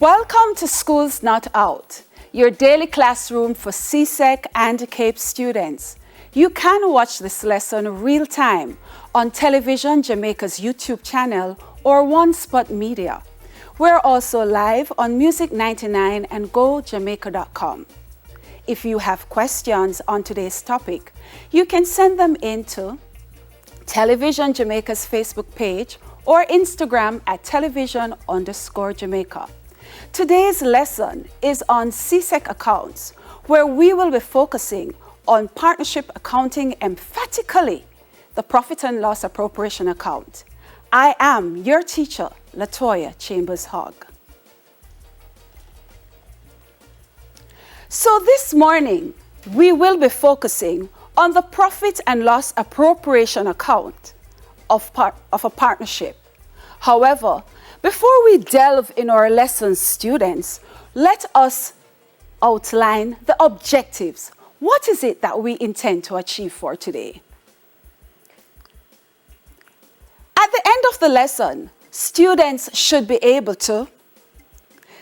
Welcome to Schools Not Out, your daily classroom for CSEC and CAPE students. You can watch this lesson real time on Television Jamaica's YouTube channel or One Spot Media. We're also live on Music 99 and GoJamaica.com. If you have questions on today's topic, you can send them into Television Jamaica's Facebook page or Instagram at television_Jamaica. Today's lesson is on CSEC accounts, where we will be focusing on partnership accounting, emphatically the profit and loss appropriation account. I am your teacher, Latoya Chambers-Hogg. So this morning, we will be focusing on the profit and loss appropriation account of a partnership. However, before we delve in our lessons, students, let us outline the objectives. What is it that we intend to achieve for today? At the end of the lesson, students should be able to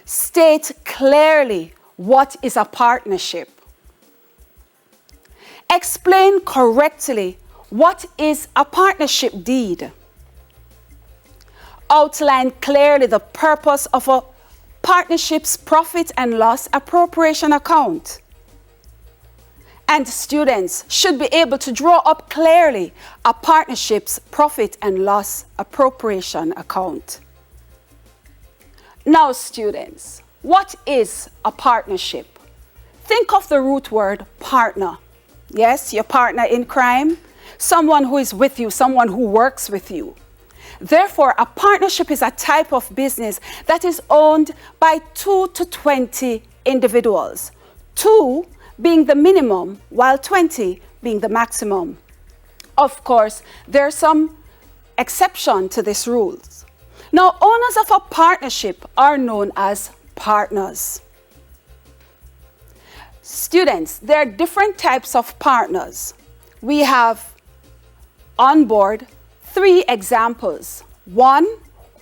state clearly what is a partnership, explain correctly what is a partnership deed, outline clearly the purpose of a partnership's profit and loss appropriation account. And students should be able to draw up clearly a partnership's profit and loss appropriation account. Now, students, what is a partnership? Think of the root word partner. Yes, your partner in crime, someone who is with you, someone who works with you. Therefore, a partnership is a type of business that is owned by 2 to 20 individuals, 2 being the minimum, while 20 being the maximum. Of course, there are some exceptions to these rules. Now, owners of a partnership are known as partners. Students, there are different types of partners. We have on board 3 examples. 1,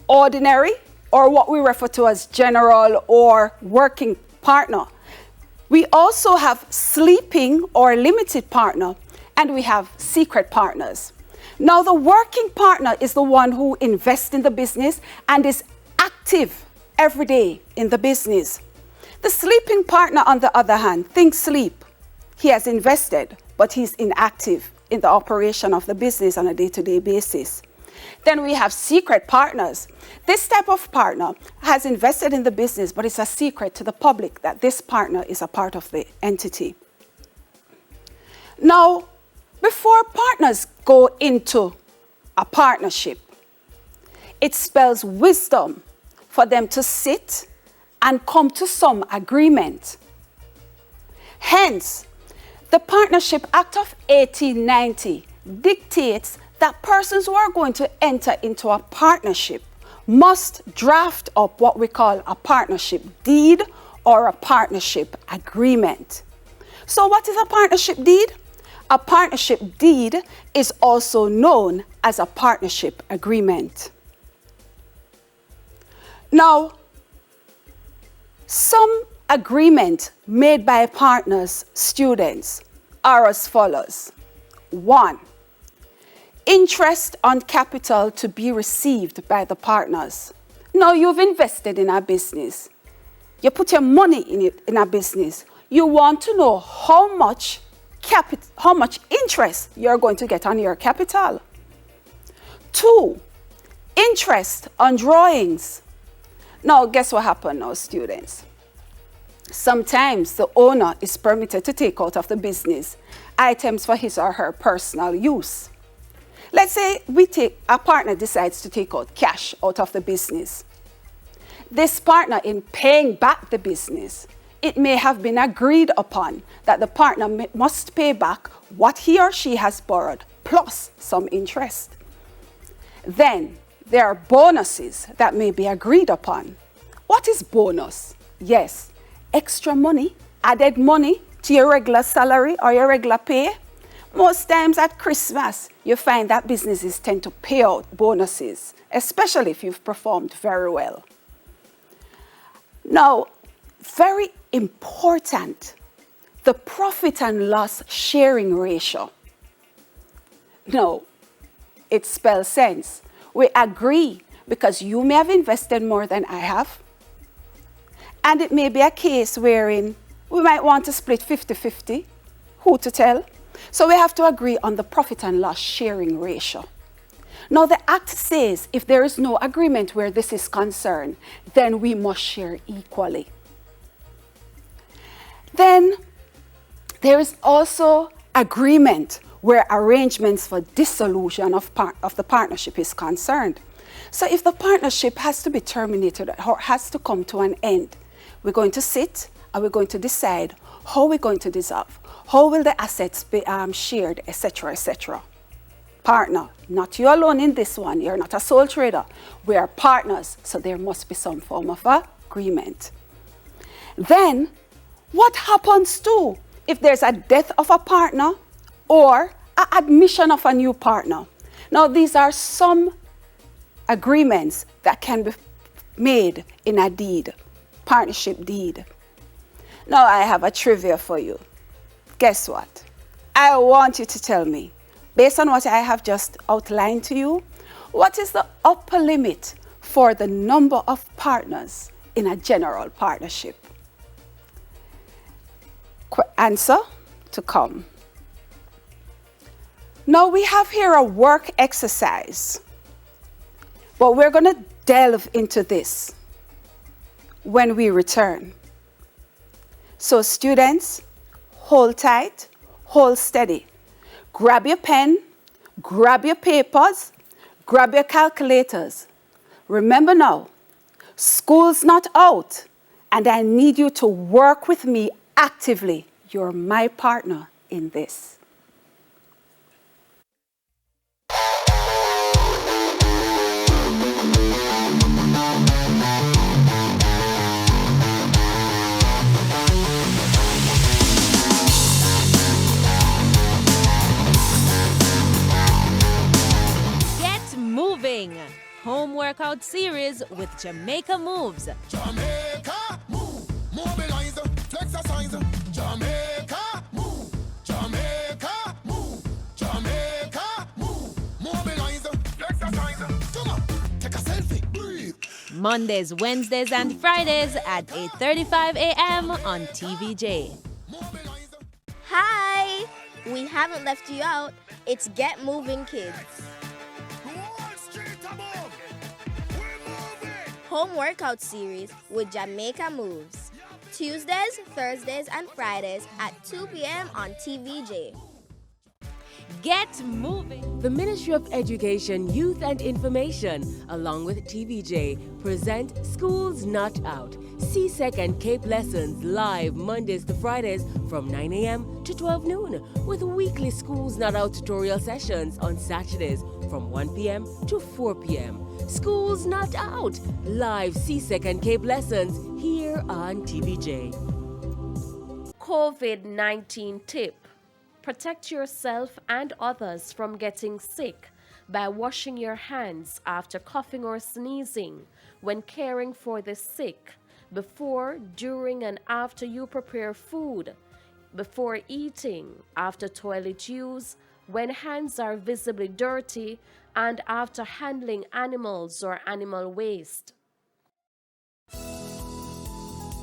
ordinary, or what we refer to as general or working partner. We also have sleeping or limited partner, and we have secret partners. Now, the working partner is the one who invests in the business and is active every day in the business. The sleeping partner, on the other hand, think sleep. He has invested, but he's inactive in the operation of the business on a day-to-day basis. Then we have secret partners. This type of partner has invested in the business, but it's a secret to the public that this partner is a part of the entity. Now, before partners go into a partnership, it spells wisdom for them to sit and come to some agreement. Hence, the Partnership Act of 1890 dictates that persons who are going to enter into a partnership must draft up what we call a partnership deed or a partnership agreement. So what is a partnership deed? A partnership deed is also known as a partnership agreement. Now, some agreement made by partners, students, are as follows. 1, interest on capital to be received by the partners. Now, you've invested in a business. You put your money in a business. You want to know how much interest you're going to get on your capital. 2, interest on drawings. Now, guess what happened now, students? Sometimes the owner is permitted to take out of the business items for his or her personal use. Let's say a partner decides to take out cash out of the business. This partner, in paying back the business, it may have been agreed upon that the partner must pay back what he or she has borrowed, plus some interest. Then there are bonuses that may be agreed upon. What is bonus? Yes, extra money, added money to your regular salary or your regular pay. Most times at Christmas, you find that businesses tend to pay out bonuses, especially if you've performed very well. Now, very important, the profit and loss sharing ratio. No, it spells sense. We agree because you may have invested more than I have. And it may be a case wherein we might want to split 50-50. Who to tell? So we have to agree on the profit and loss sharing ratio. Now the Act says if there is no agreement where this is concerned, then we must share equally. Then there is also agreement where arrangements for dissolution of the partnership is concerned. So if the partnership has to be terminated or has to come to an end, we're going to sit and we're going to decide how we're going to dissolve, how will the assets be shared, etc., etc. Partner, not you alone in this one. You're not a sole trader. We are partners, so there must be some form of agreement. Then, what happens too if there's a death of a partner or an admission of a new partner? Now, these are some agreements that can be made in a deed, partnership deed. Now, I have a trivia for you. Guess what? I want you to tell me, based on what I have just outlined to you, what is the upper limit for the number of partners in a general partnership? Answer to come. Now we have here a work exercise, but we're going to delve into this when we return. So students, hold tight, hold steady. Grab your pen, grab your papers, grab your calculators. Remember now, school's not out, and I need you to work with me actively. You're my partner in this. Home workout series with Jamaica Moves. Jamaica Move, mobilize, flexercise. Jamaica Move, Jamaica Move, Jamaica Move, mobilize, flexercise. Come on, take a selfie, breathe. Mondays, Wednesdays, and Fridays at 8:35 a.m. on TVJ. Hi! We haven't left you out. It's Get Moving Kids. Home workout series with Jamaica Moves. Tuesdays, Thursdays, and Fridays at 2 p.m. on TVJ. Get moving. The Ministry of Education, Youth and Information, along with TVJ, present Schools Not Out, CSEC and CAPE lessons live Mondays to Fridays from 9 a.m. to 12 noon, with weekly Schools Not Out tutorial sessions on Saturdays from 1 p.m. to 4 p.m. Schools Not Out, live CSEC and CAPE lessons here on TVJ. COVID-19 tip. Protect yourself and others from getting sick by washing your hands after coughing or sneezing, when caring for the sick, before, during, and after you prepare food, before eating, after toilet use, when hands are visibly dirty, and after handling animals or animal waste.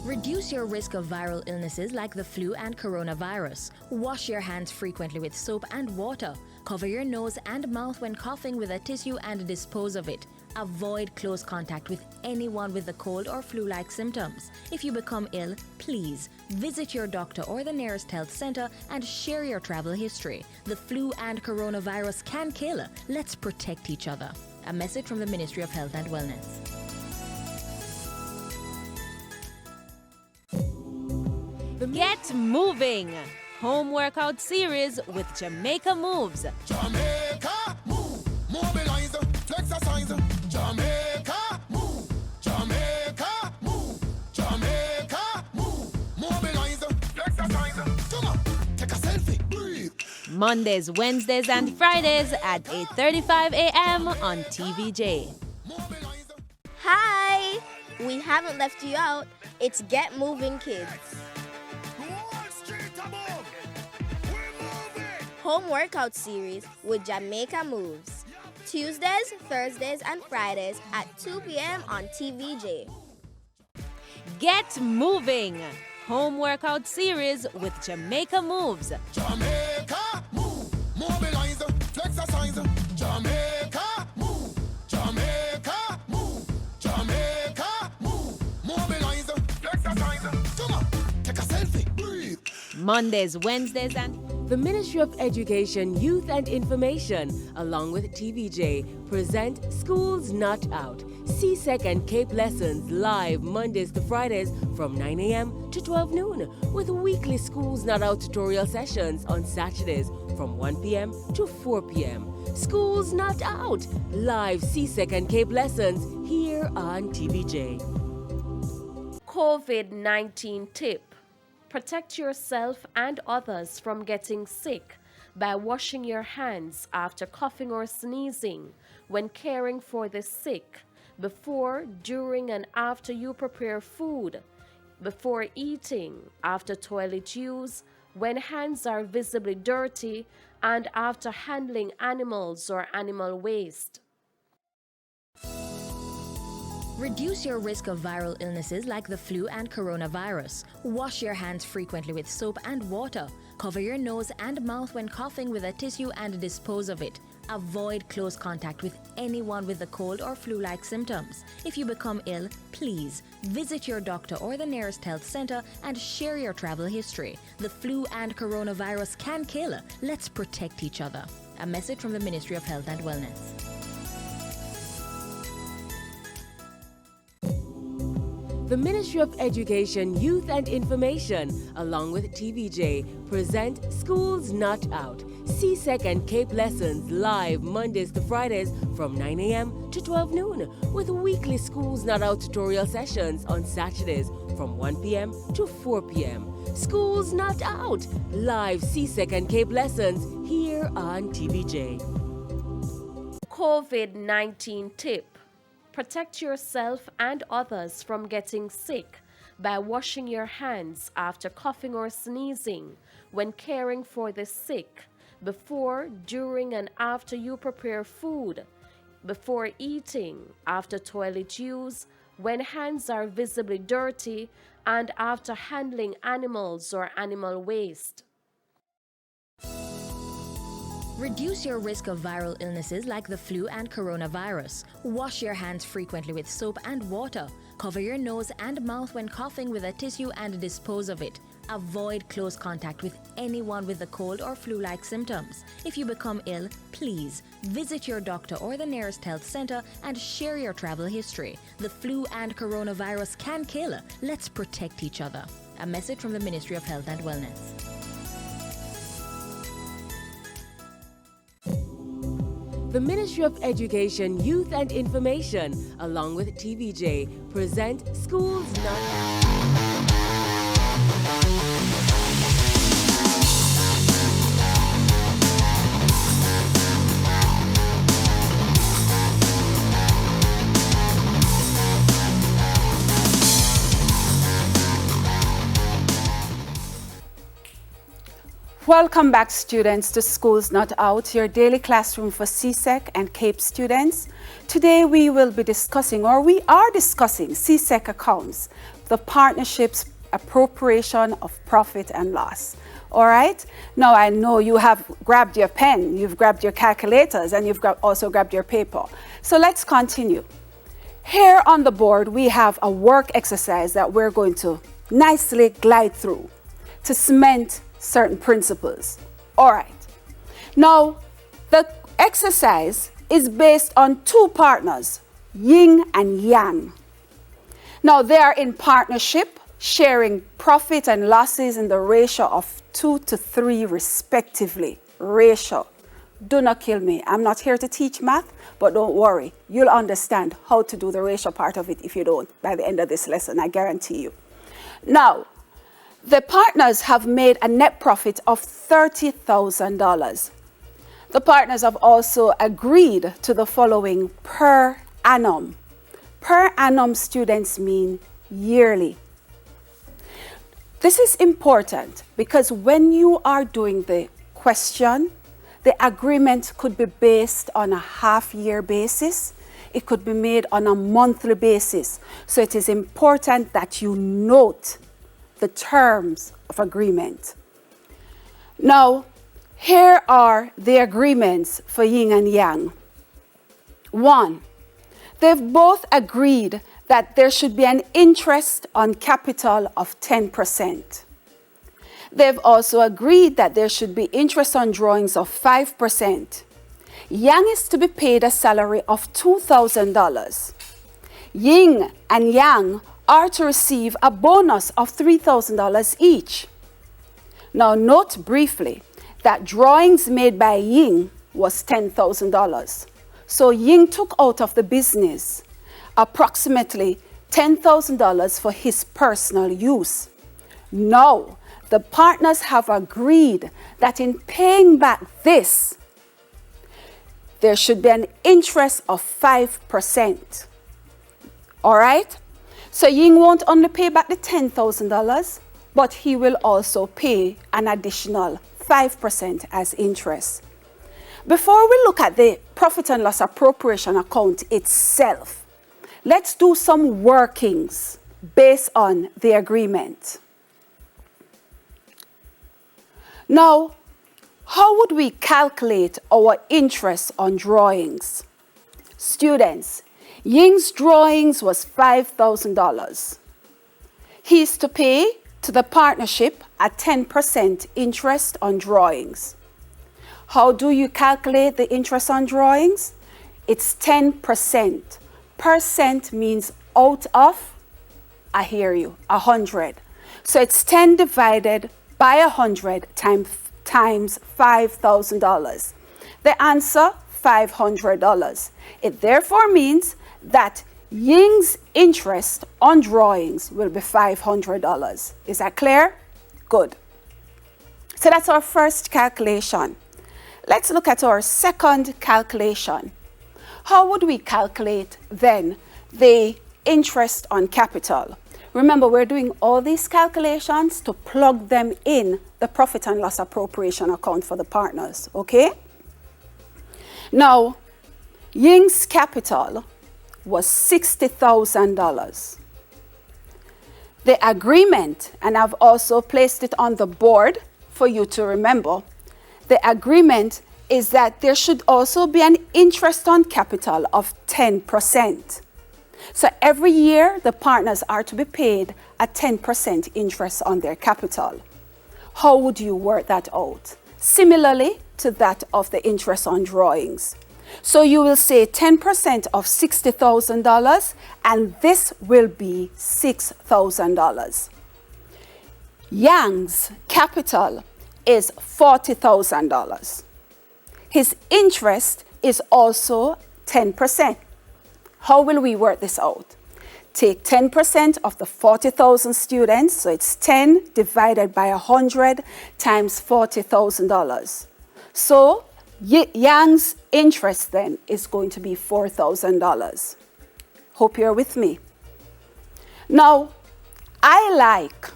Reduce your risk of viral illnesses like the flu and coronavirus. Wash your hands frequently with soap and water. Cover your nose and mouth when coughing with a tissue and dispose of it. Avoid close contact with anyone with the cold or flu-like symptoms. If you become ill, please visit your doctor or the nearest health center and share your travel history. The flu and coronavirus can kill. Let's protect each other. A message from the Ministry of Health and Wellness. Get moving. Home workout series with Jamaica Moves. Jamaica Move, mobilize, flexercise. Jamaica Move, Jamaica Move, Jamaica Move, mobilize, flexercise. Come on, take a selfie, breathe. Mondays, Wednesdays, and Fridays at 8:35 a.m. on TVJ. Hi! We haven't left you out. It's Get Moving Kids. Wall Street above. We're moving. Home workout series with Jamaica Moves. Tuesdays, Thursdays, and Fridays at 2 p.m. on TVJ. Get moving! Home workout series with Jamaica Moves. Jamaica move, mobilize, exercise. Jamaica move, Jamaica move, Jamaica move, mobilize, exercise. Come on, take a selfie, breathe. Mondays, Wednesdays, and The Ministry of Education, Youth and Information, along with TVJ, present Schools Not Out, CSEC and CAPE lessons live Mondays to Fridays from 9 a.m. to 12 noon, with weekly Schools Not Out tutorial sessions on Saturdays from 1 p.m. to 4 p.m. Schools Not Out, live CSEC and CAPE lessons here on TVJ. COVID-19 tip. Protect yourself and others from getting sick by washing your hands after coughing or sneezing, when caring for the sick, before, during, and after you prepare food, before eating, after toilet use, when hands are visibly dirty, and after handling animals or animal waste. Reduce your risk of viral illnesses like the flu and coronavirus. Wash your hands frequently with soap and water. Cover your nose and mouth when coughing with a tissue and dispose of it. Avoid close contact with anyone with a cold or flu-like symptoms. If you become ill, please visit your doctor or the nearest health center and share your travel history. The flu and coronavirus can kill. Let's protect each other. A message from the Ministry of Health and Wellness. The Ministry of Education, Youth and Information, along with TVJ, present Schools Not Out, CSEC and CAPE lessons live Mondays to Fridays from 9 a.m. to 12 noon, with weekly Schools Not Out tutorial sessions on Saturdays from 1 p.m. to 4 p.m. Schools Not Out, live CSEC and CAPE lessons here on TVJ. COVID-19 tip. Protect yourself and others from getting sick by washing your hands after coughing or sneezing, when caring for the sick, before, during, and after you prepare food, before eating, after toilet use, when hands are visibly dirty, and after handling animals or animal waste. Reduce your risk of viral illnesses like the flu and coronavirus. Wash your hands frequently with soap and water. Cover your nose and mouth when coughing with a tissue and dispose of it. Avoid close contact with anyone with a cold or flu-like symptoms. If you become ill, please visit your doctor or the nearest health center and share your travel history. The flu and coronavirus can kill. Let's protect each other. A message from the Ministry of Health and Wellness. The Ministry of Education, Youth and Information, along with TVJ, present Schools Not Out. Welcome back, students, to Schools Not Out, your daily classroom for CSEC and CAPE students. Today we will be discussing, or we are discussing, CSEC accounts, the partnership's appropriation of profit and loss. All right? Now I know you have grabbed your pen, you've grabbed your calculators, and you've also grabbed your paper. So let's continue. Here on the board we have a work exercise that we're going to nicely glide through to cement certain principles. All right. Now, the exercise is based on two partners, yin and yang. Now, they are in partnership, sharing profit and losses in the ratio of 2 to 3 respectively. Ratio. Do not kill me. I'm not here to teach math, but don't worry. You'll understand how to do the ratio part of it if you don't by the end of this lesson, I guarantee you. Now, the partners have made a net profit of $30,000. The partners have also agreed to the following per annum. Per annum, students, mean yearly. This is important because when you are doing the question, the agreement could be based on a half-year basis. It could be made on a monthly basis. So it is important that you note the terms of agreement. Now, here are the agreements for yin and yang. 1, they've both agreed that there should be an interest on capital of 10%. They've also agreed that there should be interest on drawings of 5%. Yang is to be paid a salary of $2,000. Yin and Yang are to receive a bonus of $3,000 each. Now note briefly that drawings made by Yin was $10,000. So Yin took out of the business approximately $10,000 for his personal use. Now, the partners have agreed that in paying back this, there should be an interest of 5%. All right? So Ying won't only pay back the $10,000, but he will also pay an additional 5% as interest. Before we look at the profit and loss appropriation account itself, let's do some workings based on the agreement. Now, how would we calculate our interest on drawings? Students, Ying's drawings was $5,000. He is to pay to the partnership a 10% interest on drawings. How do you calculate the interest on drawings? It's 10%. Percent means out of, I hear you, 100. So it's 10 divided by 100 times $5,000. The answer, $500. It therefore means that Ying's interest on drawings will be $500. Is that clear? Good. So that's our first calculation. Let's look at our second calculation. How would we calculate then the interest on capital? Remember, we're doing all these calculations to plug them in the profit and loss appropriation account for the partners, okay? Now, Ying's capital was $60,000. The agreement, and I've also placed it on the board for you to remember, the agreement is that there should also be an interest on capital of 10%. So every year, the partners are to be paid a 10% interest on their capital. How would you work that out? Similarly to that of the interest on drawings. So you will say 10% of $60,000, and this will be $6,000. Yang's capital is $40,000. His interest is also 10%. How will we work this out? Take 10% of the 40,000 students, so it's 10 divided by 100 times $40,000. So Yang's interest then is going to be $4,000. Hope you're with me. Now, I like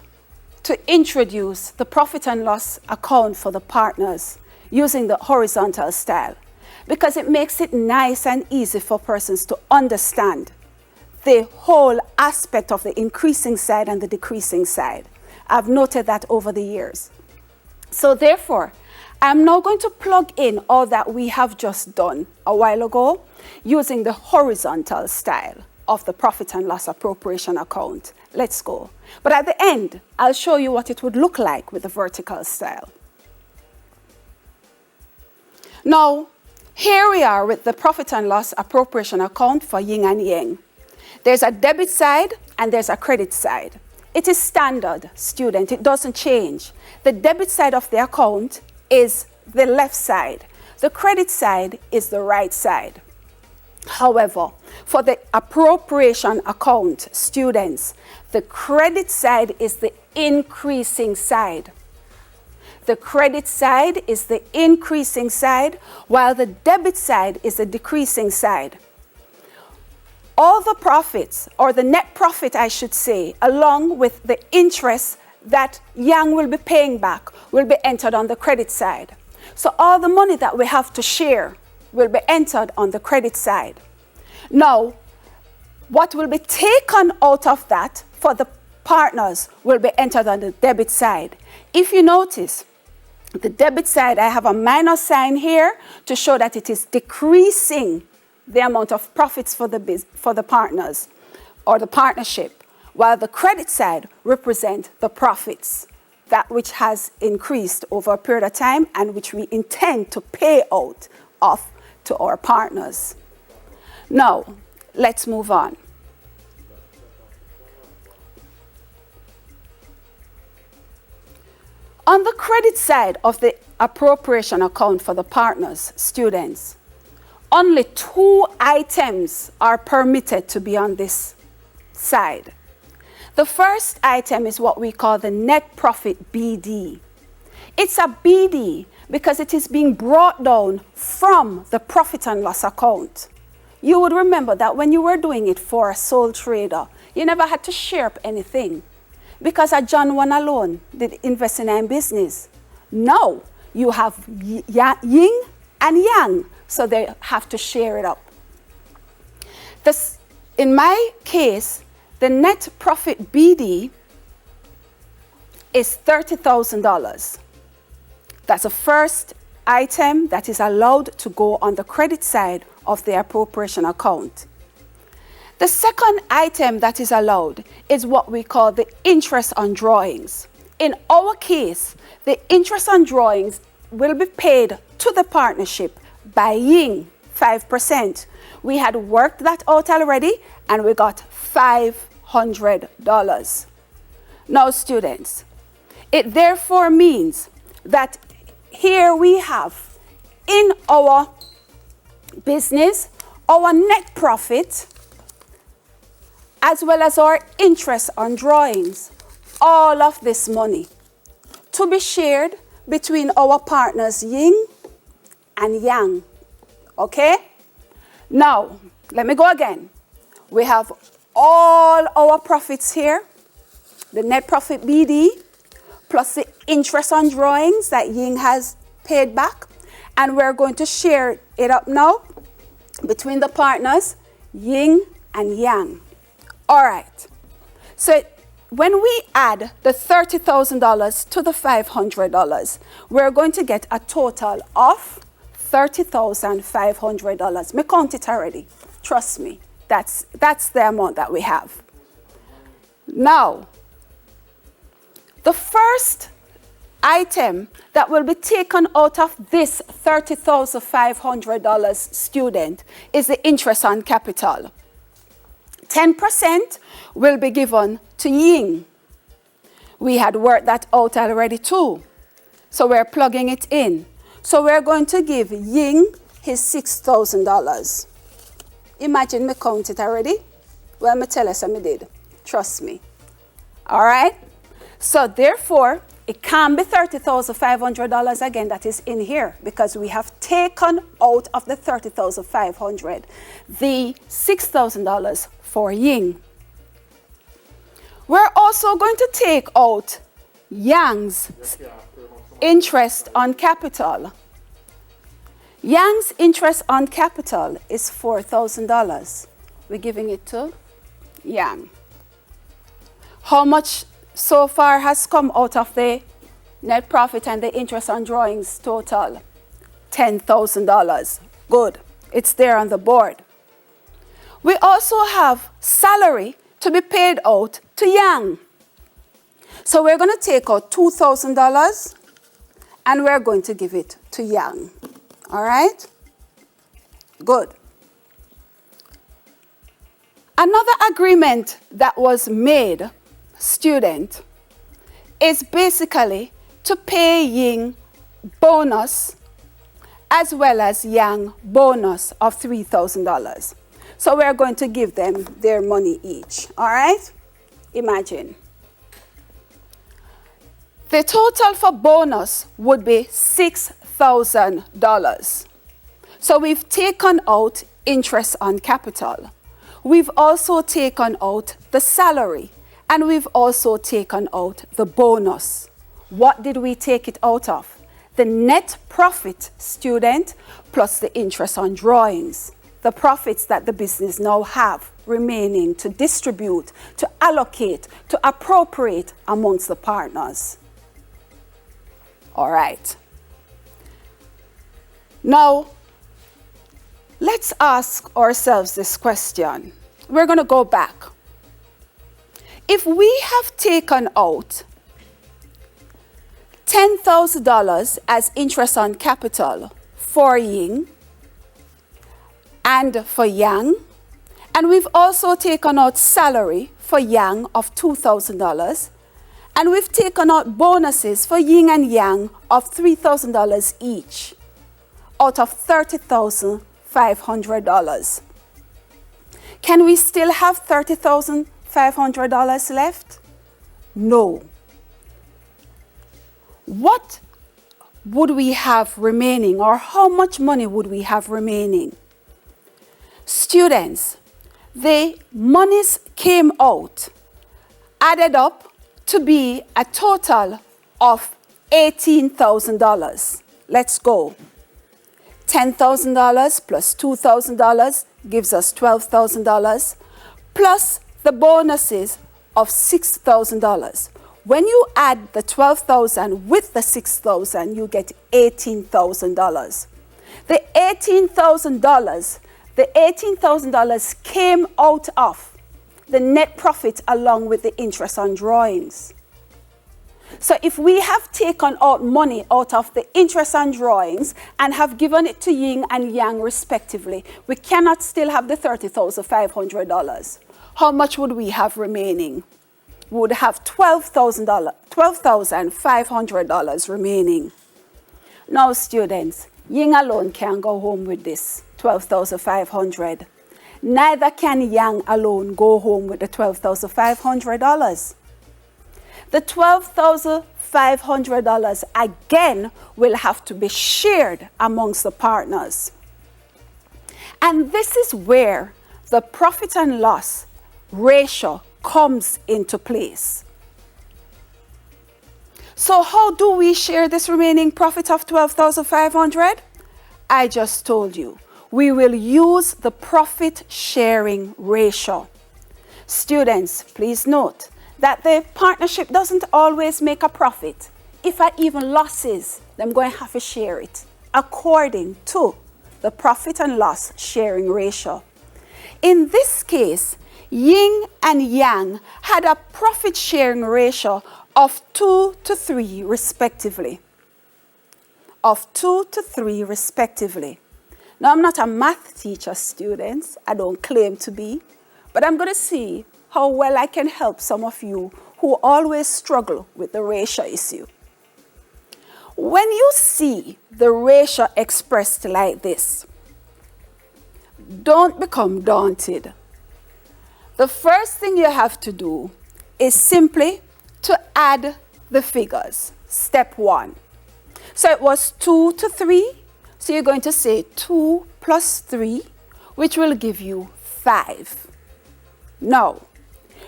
to introduce the profit and loss account for the partners using the horizontal style, because it makes it nice and easy for persons to understand the whole aspect of the increasing side and the decreasing side. I've noted that over the years. So therefore, I'm now going to plug in all that we have just done a while ago using the horizontal style of the profit and loss appropriation account. Let's go. But at the end, I'll show you what it would look like with the vertical style. Now, here we are with the profit and loss appropriation account for yin and yang. There's a debit side and there's a credit side. It is standard, student. It doesn't change. The debit side of the account is the left side. The credit side is the right side. However, for the appropriation account, students, the credit side is the increasing side. The credit side is the increasing side, while the debit side is the decreasing side. All the profits, or the net profit, I should say, along with the interest that Yang will be paying back will be entered on the credit side. So all the money that we have to share will be entered on the credit side. Now, what will be taken out of that for the partners will be entered on the debit side. If you notice, the debit side, I have a minus sign here to show that it is decreasing the amount of profits for the partners or the partnership, while the credit side represents the profits, that which has increased over a period of time and which we intend to pay out off to our partners. Now, let's move on. On the credit side of the appropriation account for the partners, students, only 2 items are permitted to be on this side. The first item is what we call the net profit BD. It's a BD because it is being brought down from the profit and loss account. You would remember that when you were doing it for a sole trader, you never had to share up anything because a John one alone did invest in business. Now you have yin and yang, so they have to share it up. In my case, the net profit BD is $30,000. That's the first item that is allowed to go on the credit side of the appropriation account. The second item that is allowed is what we call the interest on drawings. In our case, the interest on drawings will be paid to the partnership by Ying, 5%. We had worked that out already and we got $500. Now, students, it therefore means that here we have in our business our net profit as well as our interest on drawings, all of this money to be shared between our partners Yin and Yang. Okay? Now, let me go again. We have all our profits here, the net profit BD, plus the interest on drawings that Ying has paid back. And we're going to share it up now between the partners, Ying and Yang. All right. So when we add the $30,000 to the $500, we're going to get a total of $30,500. Me count it already. Trust me. That's the amount that we have. Now, the first item that will be taken out of this $30,500 student is the interest on capital. 10% will be given to Ying. We had worked that out already too. So we're plugging it in. So we're going to give Ying his $6,000. Imagine me count it already. Well, me tell us I did. Trust me. All right? So therefore, it can be $30,500 again that is in here because we have taken out of the $30,500 the $6,000 for Ying. We're also going to take out Yang's interest on capital. Yang's interest on capital is $4,000. We're giving it to Yang. How much so far has come out of the net profit and the interest on drawings total? $10,000. Good. It's there on the board. We also have salary to be paid out to Yang. So we're going to take out $2,000 and we're going to give it to Yang. All right? Good. Another agreement that was made, student, is basically to pay Ying bonus as well as Yang bonus of $3,000. So we're going to give them their money each. All right? Imagine. The total for bonus would be $6,000. So we've taken out interest on capital. We've also taken out the salary And we've also taken out the bonus. What did we take it out of? The net profit, student, plus the interest on drawings. The profits that the business now have remaining to distribute, to allocate, to appropriate amongst the partners. All right. Now, let's ask ourselves this question. We're going to go back. If we have taken out $10,000 as interest on capital for yin and for yang, and we've also taken out salary for yang of $2,000, and we've taken out bonuses for yin and yang of $3,000 each out of $30,500. Can we still have $30,500 left? No. What would we have remaining, or how much money would we have remaining? Students, the monies came out, added up to be a total of $18,000. Let's go. $10,000 plus $2,000 gives us $12,000, plus the bonuses of $6,000. When you add the $12,000 with the $6,000, you get $18,000. The $18,000 came out of the net profit along with the interest on drawings. So if we have taken out money out of the interest on drawings and have given it to yin and yang respectively, we cannot still have the $30,500. How much would we have remaining? We would have $12,500 remaining. Now, students, yin alone can't go home with this $12,500. Neither can yang alone go home with the $12,500. The $12,500 again will have to be shared amongst the partners. And this is where the profit and loss ratio comes into place. So how do we share this remaining profit of $12,500? I just told you. We will use the profit sharing ratio. Students, please note that the partnership doesn't always make a profit. If I even losses, I'm going to have to share it according to the profit and loss sharing ratio. In this case, yin and yang had a profit sharing ratio of 2 to 3 respectively. Of 2 to 3 respectively. Now, I'm not a math teacher, students. I don't claim to be. But I'm going to see how well I can help some of you who always struggle with the ratio issue. When you see the ratio expressed like this, don't become daunted. The first thing you have to do is simply to add the figures. Step 1. So it was 2 to 3. So you're going to say 2 plus 3, which will give you 5. Now,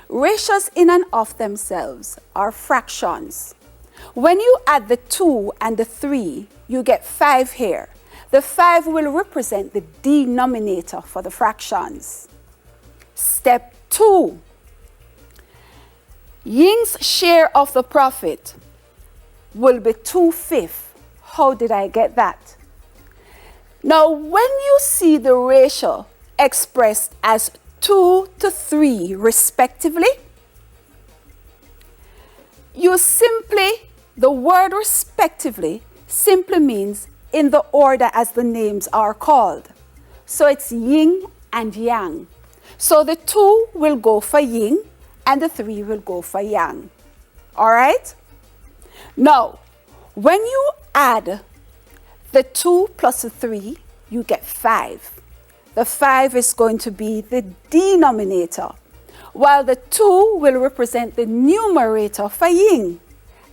ratios in and of themselves are fractions. When you add the 2 and the 3, you get 5 here. The 5 will represent the denominator for the fractions. Step 2. Ying's share of the profit will be 2/5. How did I get that? Now, when you see the ratio expressed as 2 to 3 respectively, you simply, the word respectively simply means in the order as the names are called. So it's yin and yang. So the 2 will go for yin and the 3 will go for yang. All right? Now, when you add the 2 plus the 3, you get 5. The 5 is going to be the denominator, while the 2 will represent the numerator for yin,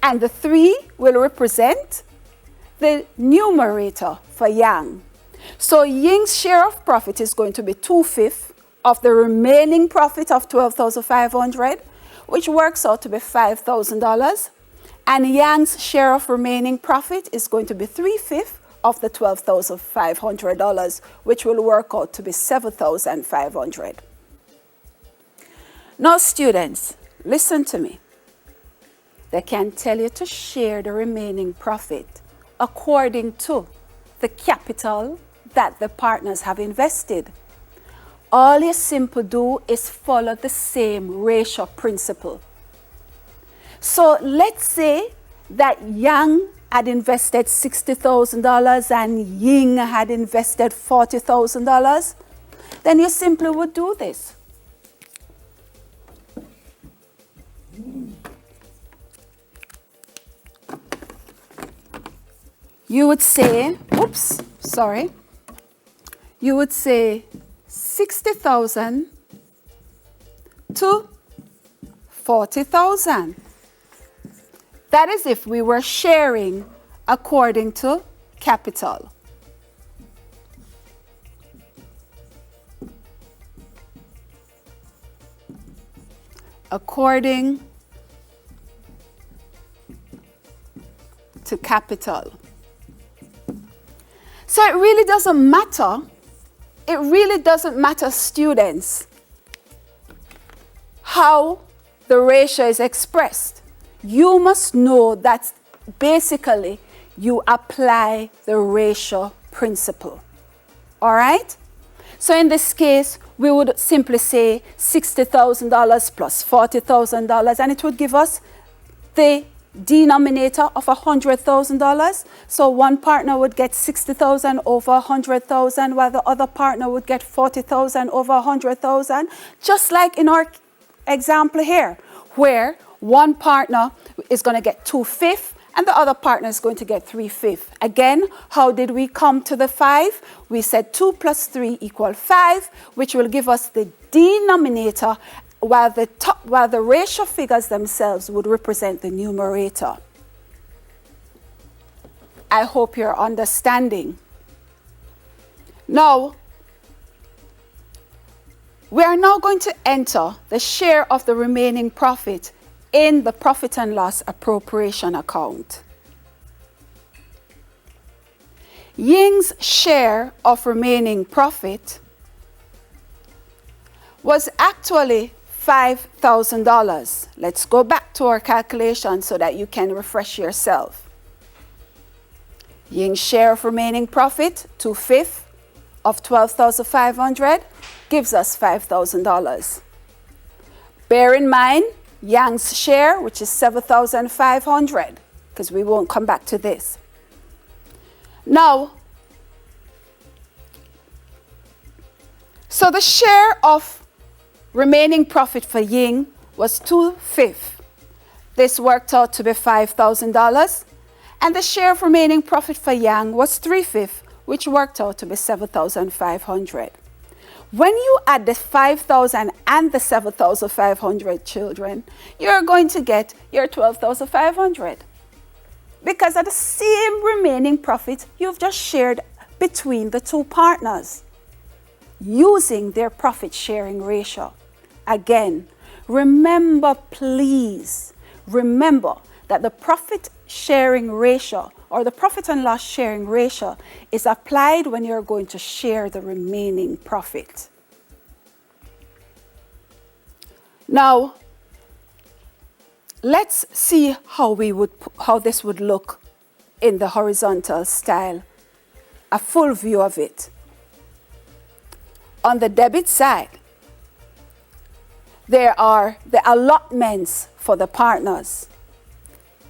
and the 3 will represent the numerator for yang. So ying's share of profit is going to be 2/5 of the remaining profit of $12,500, which works out to be $5,000. And Yang's share of remaining profit is going to be 3/5 of the $12,500, which will work out to be $7,500. Now, students, listen to me. They can tell you to share the remaining profit according to the capital that the partners have invested. All you simply do is follow the same ratio principle. So let's say that Yang had invested $60,000 and Ying had invested $40,000. Then you simply would do this. You would say, you would say 60,000 to 40,000. That is if we were sharing according to capital. According to capital. So it really doesn't matter. It really doesn't matter, students, how the ratio is expressed. You must know that basically you apply the ratio principle. All right? So in this case, we would simply say $60,000 plus $40,000, and it would give us the denominator of $100,000. So one partner would get 60,000 over 100,000, while the other partner would get 40,000 over 100,000, just like in our example here, where one partner is going to get 2/5 and the other partner is going to get 3/5. Again, how did we come to the 5? We said 2 plus 3 equal 5, which will give us the denominator, while the ratio figures themselves would represent the numerator. I hope you're understanding. Now, we are now going to enter the share of the remaining profit in the profit and loss appropriation account. Ying's share of remaining profit was actually $5,000. Let's go back to our calculation so that you can refresh yourself. Ying's share of remaining profit, 2/5 of $12,500, gives us $5,000. Bear in mind, Yang's share, which is $7,500, because we won't come back to this. Now, so the share of remaining profit for Ying was 2/5. This worked out to be $5,000. And the share of remaining profit for Yang was 3/5, which worked out to be $7,500. When you add the 5,000 and the 7,500, children, you're going to get your 12,500. Because of the same remaining profit you've just shared between the two partners, using their profit sharing ratio. Again, remember, please, remember that the profit sharing ratio or the profit and loss sharing ratio is applied when you're going to share the remaining profit. Now, let's see how this would look in the horizontal style, a full view of it. On the debit side, there are the allotments for the partners.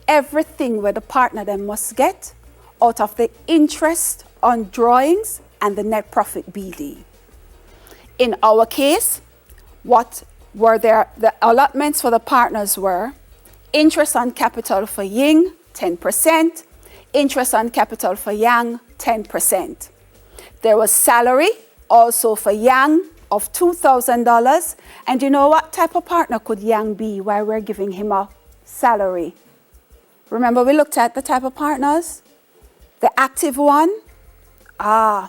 Everything where the partner then must get out of the interest on drawings and the net profit BD. In our case, what were there? The allotments for the partners were interest on capital for Ying, 10%, interest on capital for Yang, 10%. There was salary also for Yang of $2,000. And you know what type of partner could Yang be while we're giving him a salary? Remember, we looked at the type of partners? The active one? 10%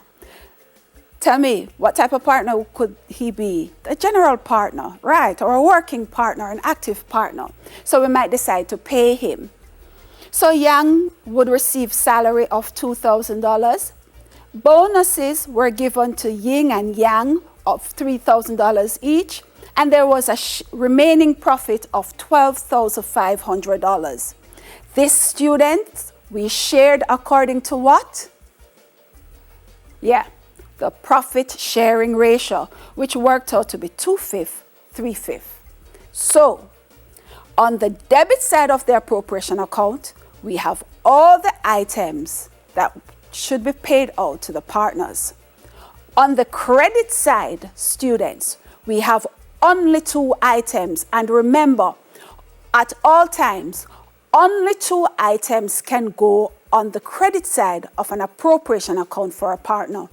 Tell me, what type of partner could he be? A general partner, right? Or a working partner, an active partner. So we might decide to pay him. So Yang would receive salary of $2,000. Bonuses were given to Yin and Yang of $3,000 each. And there was a remaining profit of $12,500. This student, we shared according to what? Yeah, the profit sharing ratio, which worked out to be 2/5, 3/5. So, on the debit side of the appropriation account, we have all the items that should be paid out to the partners. On the credit side, students, we have only 2 items. And remember, at all times, only 2 items can go on the credit side of an appropriation account for a partner.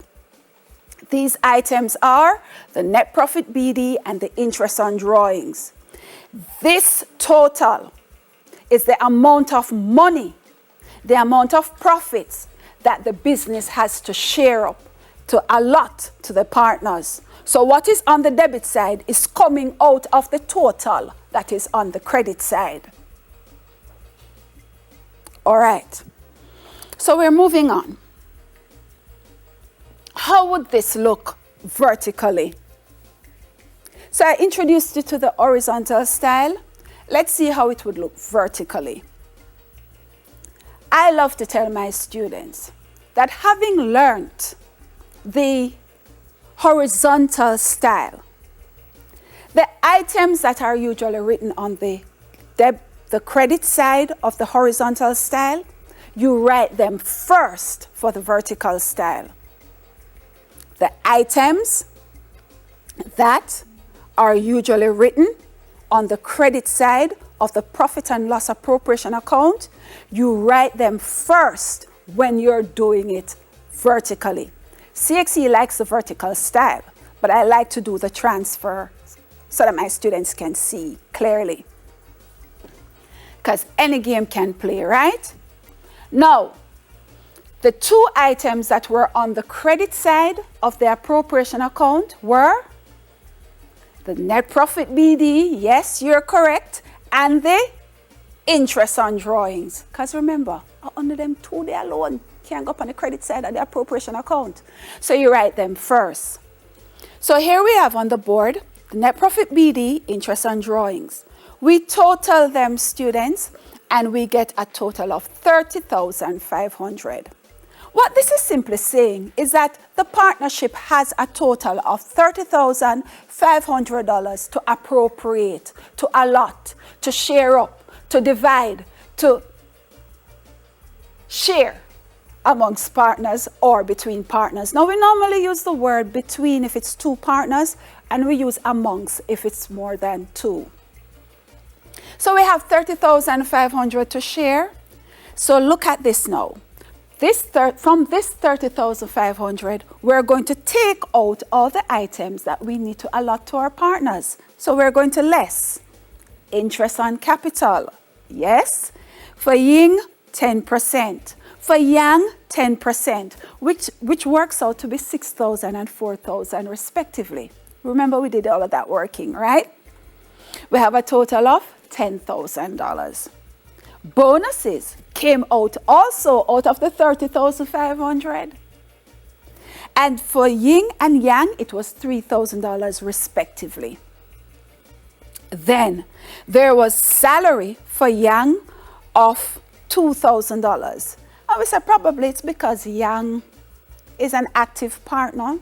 These items are the net profit BD and the interest on drawings. This total is the amount of money, the amount of profits that the business has to share up, to allot to the partners. So what is on the debit side is coming out of the total that is on the credit side. All right. So we're moving on. How would this look vertically? So I introduced you to the horizontal style. Let's see how it would look vertically. I love to tell my students that having learned the horizontal style, the items that are usually written on the credit side of the horizontal style, you write them first for the vertical style. The items that are usually written on the credit side of the profit and loss appropriation account, you write them first when you're doing it vertically. CXE likes the vertical style, but I like to do the transfer so that my students can see clearly. Because any game can play, right? Now, the 2 items that were on the credit side of the appropriation account were the net profit BD, yes, you're correct, and the interest on drawings. Because remember, under them 2 they alone can't go up on the credit side of the appropriation account. So you write them first. So here we have on the board the net profit BD, interest on drawings. We total them, students, and we get a total of $30,500. What this is simply saying is that the partnership has a total of $30,500 to appropriate, to allot, to share up, to divide, to share amongst partners or between partners. Now, we normally use the word between if it's 2 partners, and we use amongst if it's more than 2. So we have $30,500 to share. So look at this now. From this $30,500, we're going to take out all the items that we need to allot to our partners. So we're going to less interest on capital. Yes. For Yin, 10%. For Yang, 10%, which works out to be $6,000 and $4,000 respectively. Remember, we did all of that working, right? We have a total of $10,000. Bonuses came out also out of the $30,500. And for Yin and Yang, it was $3,000 respectively. Then there was salary for Yang of $2,000. I would say probably it's because Yang is an active partner,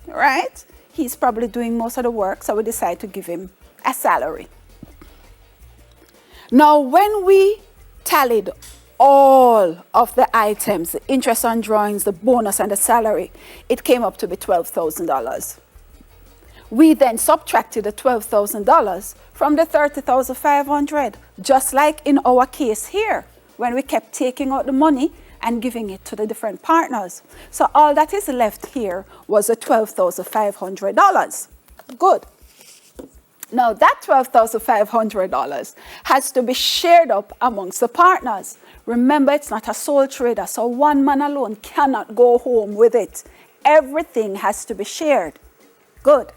right? He's probably doing most of the work, so we decided to give him a salary. Now, when we tallied all of the items, the interest on drawings, the bonus, and the salary, it came up to be $12,000. We then subtracted the $12,000 from the $30,500, just like in our case here, when we kept taking out the money and giving it to the different partners. So all that is left here was the $12,500. Good. Now that $12,500 has to be shared up amongst the partners. Remember, it's not a sole trader, so one man alone cannot go home with it. everything has to be shared. Good.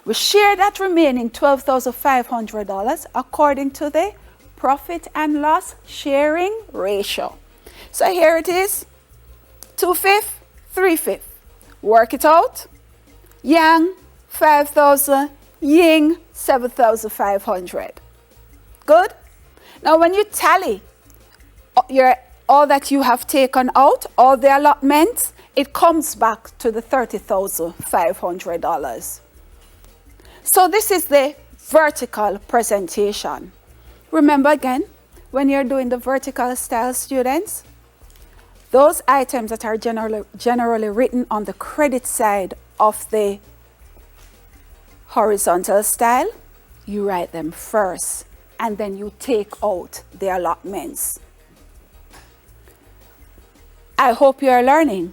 We share that remaining $12,500 according to the profit and loss sharing ratio. So here it is, 2/5, 3/5. Work it out. Yang, 5,000, Ying, 7,500. Good? Now when you tally all that you have taken out, all the allotments, it comes back to the $30,500. So this is the vertical presentation. Remember again, when you're doing the vertical style, students, those items that are generally written on the credit side of the horizontal style, you write them first, and then you take out the allotments. I hope you are learning,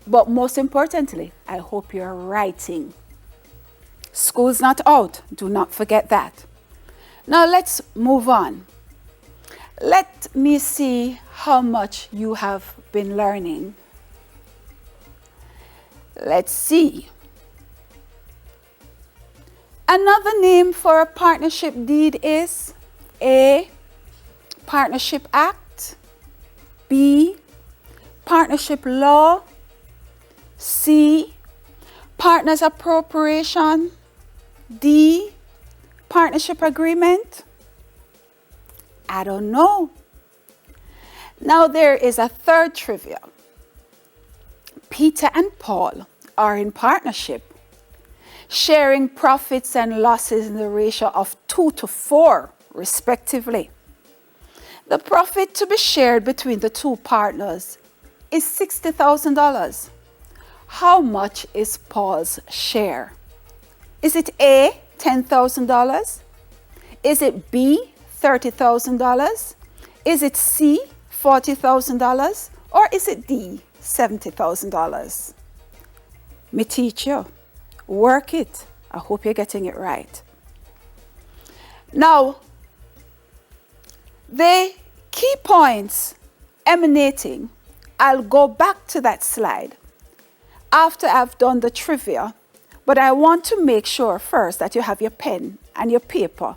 but most importantly, I hope you are writing. School's not out, do not forget that. Now let's move on. Let me see how much you have been learning. Let's see. Another name for a partnership deed is A, Partnership Act, B, Partnership Law, C, Partners Appropriation, D, Partnership Agreement. I don't know. Now there is a third trivia. Peter and Paul are in partnership, sharing profits and losses in the ratio of 2:4, respectively. The profit to be shared between the two partners is $60,000. How much is Paul's share? Is it A, $10,000? Is it B, $30,000? Is it C, $40,000? Or is it D, $70,000? Me teach you. Work it. I hope you're getting it right. Now, the key points emanating, I'll go back to that slide after I've done the trivia, but I want to make sure first that you have your pen and your paper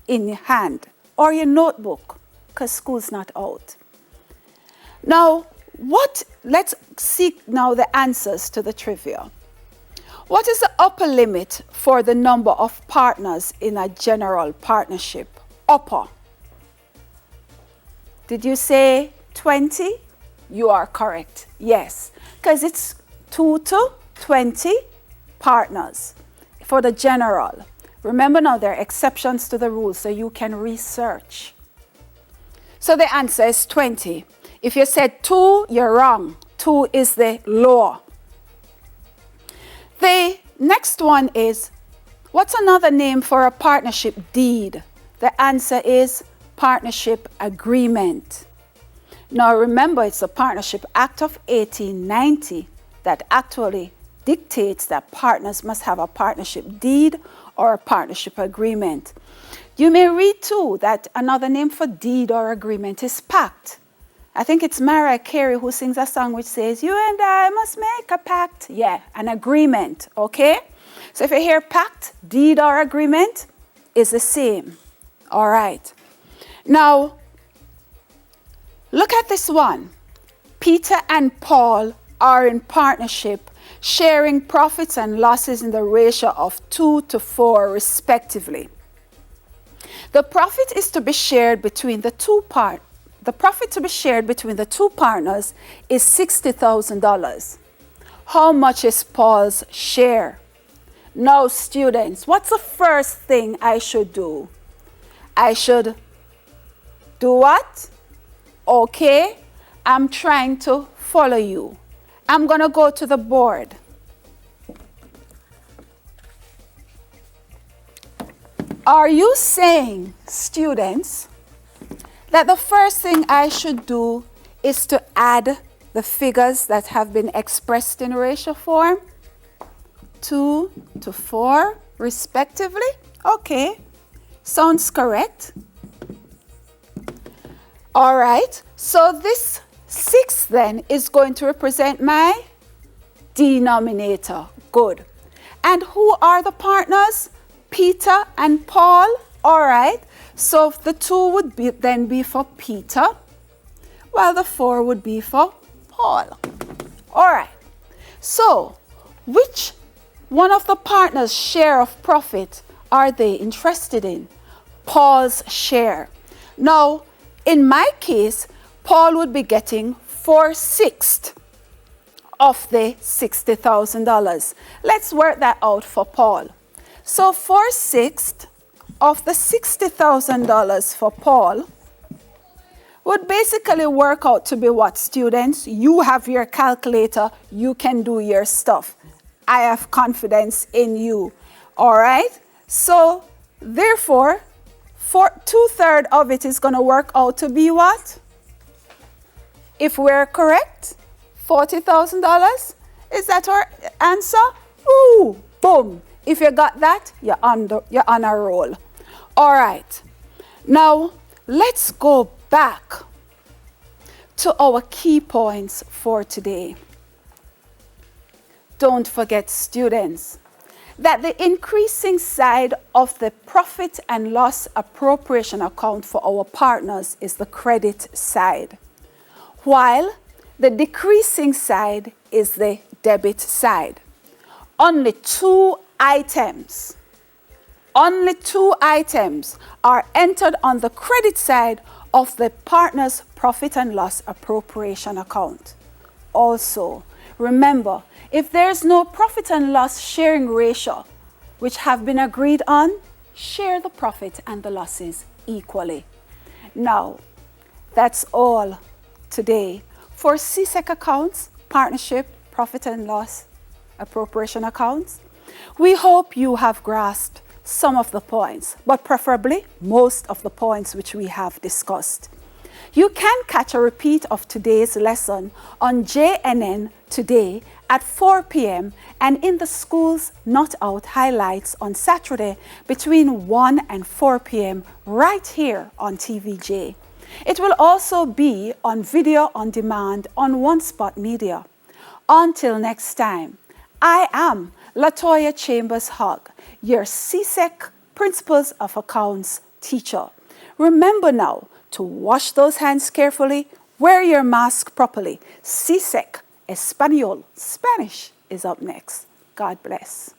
in your hand or your notebook, because school's not out. Now, let's seek now the answers to the trivia. What is the upper limit for the number of partners in a general partnership? Upper. Did you say 20? You are correct. Yes, because it's 2 to 20 partners for the general. Remember now, there are exceptions to the rule, so you can research. So the answer is 20. If you said 2, you're wrong. 2 is the lower. The next one is, what's another name for a partnership deed? The answer is partnership agreement. Now remember, it's the Partnership Act of 1890 that actually dictates that partners must have a partnership deed or a partnership agreement. You may read too that another name for deed or agreement is pact. I think it's Mariah Carey who sings a song which says, "You and I must make a pact." Yeah, an agreement, okay? So if you hear pact, deed or agreement is the same. All right. Now, look at this one. Peter and Paul are in partnership, sharing profits and losses in the ratio of 2:4, respectively. The profit is to be shared between the two partners. The profit to be shared between the two partners is $60,000. How much is Paul's share? Now, students, what's the first thing I should do? I should do what? Okay, I'm trying to follow you. I'm going to go to the board. Are you saying, students, that the first thing I should do is to add the figures that have been expressed in ratio form? 2:4, respectively? Okay, sounds correct. All right, so this 6 then is going to represent my denominator. Good. And who are the partners? Peter and Paul. All right. So the 2 would then be for Peter, while the 4 would be for Paul. All right. So which one of the partners' share of profit are they interested in? Paul's share. Now, in my case, Paul would be getting 4/6 of the $60,000. Let's work that out for Paul. So 4/6 of the $60,000 for Paul would basically work out to be what, students? You have your calculator, you can do your stuff. I have confidence in you. All right? So therefore, 2/3 of it is going to work out to be what? If we're correct, $40,000. Is that our answer? Ooh, boom. If you got that, you're on a roll. All right. Now, let's go back to our key points for today. Don't forget, students, that the increasing side of the profit and loss appropriation account for our partners is the credit side, while the decreasing side is the debit side. Only two items are entered on the credit side of the partner's profit and loss appropriation account. Also, remember, if there's no profit and loss sharing ratio, which have been agreed on, share the profit and the losses equally. Now, that's all today for CSEC accounts, partnership, profit and loss appropriation accounts. We hope you have grasped some of the points, but preferably most of the points which we have discussed. You can catch a repeat of today's lesson on JNN today at 4 p.m. and in the Schools Not Out highlights on Saturday between 1 and 4 p.m. right here on TVJ. It will also be on video on demand on One Spot Media. Until next time, I am Latoya Chambers-Hogg, your CSEC Principles of Accounts teacher. Remember now to wash those hands carefully, wear your mask properly. CSEC Espanol, Spanish is up next. God bless.